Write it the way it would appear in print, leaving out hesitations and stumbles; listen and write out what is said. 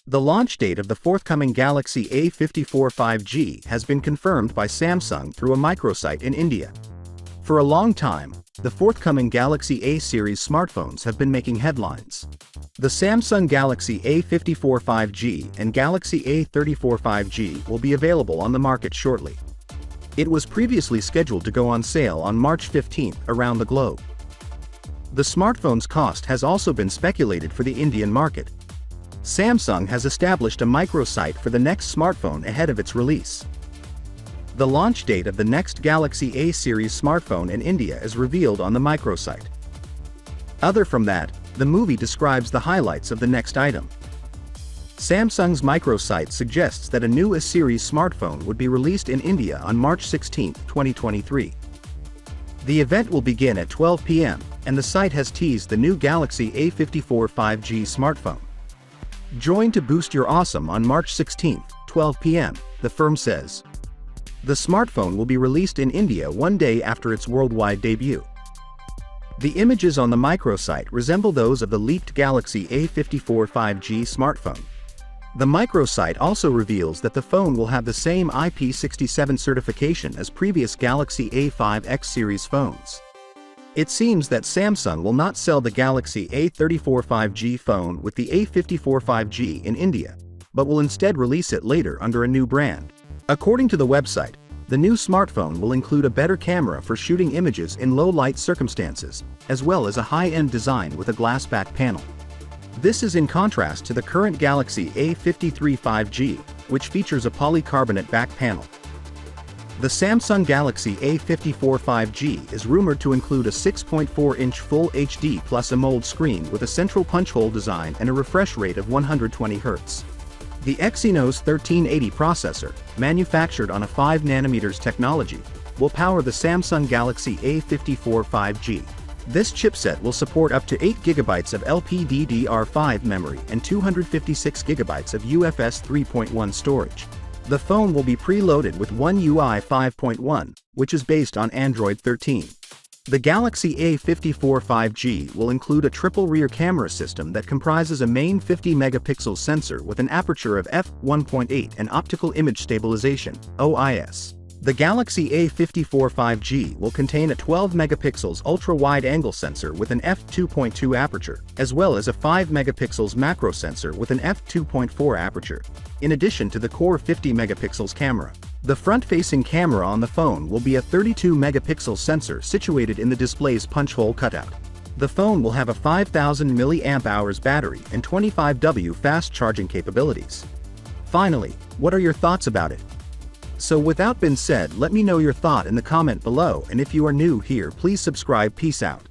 The launch date of the forthcoming Galaxy A54 5G has been confirmed by Samsung through a microsite in India. For a long time, the forthcoming Galaxy A series smartphones have been making headlines. The Samsung Galaxy A54 5G and Galaxy A34 5G will be available on the market shortly. It was previously scheduled to go on sale on March 15 around the globe. The smartphone's cost has also been speculated for the Indian market. Samsung has established a microsite for the next smartphone ahead of its release. The launch date of the next Galaxy A series smartphone in India is revealed on the microsite. Other from that, the movie describes the highlights of the next item. Samsung's microsite suggests that a new A series smartphone would be released in India on March 16, 2023. The event will begin at 12 p.m., and the site has teased the new Galaxy A54 5G smartphone. Join to boost your awesome on March 16, 12 p.m., the firm says. The smartphone will be released in India one day after its worldwide debut. The images on the microsite resemble those of the leaked Galaxy A54 5G smartphone. The microsite also reveals that the phone will have the same IP67 certification as previous Galaxy A5X series phones. It seems that Samsung will not sell the Galaxy A34 5G phone with the A54 5G in India, but will instead release it later under a new brand. According to the website, the new smartphone will include a better camera for shooting images in low-light circumstances, as well as a high-end design with a glass back panel. This is in contrast to the current Galaxy A53 5G, which features a polycarbonate back panel. The Samsung Galaxy A54 5G is rumored to include a 6.4-inch Full HD Plus AMOLED screen with a central punch hole design and a refresh rate of 120 Hz. The Exynos 1380 processor, manufactured on a 5nm technology, will power the Samsung Galaxy A54 5G. This chipset will support up to 8GB of LPDDR5 memory and 256GB of UFS 3.1 storage. The phone will be preloaded with One UI 5.1, which is based on Android 13. The Galaxy A54 5G will include a triple rear camera system that comprises a main 50-megapixel sensor with an aperture of f1.8 and optical image stabilization (OIS). The Galaxy A54 5G will contain a 12-megapixels ultra-wide-angle sensor with an f2.2 aperture, as well as a 5-megapixels macro sensor with an f2.4 aperture, in addition to the core 50-megapixels camera. The front-facing camera on the phone will be a 32-megapixel sensor situated in the display's punch hole cutout. The phone will have a 5,000 mAh battery and 25W fast charging capabilities. Finally, what are your thoughts about it? So without being said, let me know your thought in the comment below, and if you are new here, please subscribe. Peace out.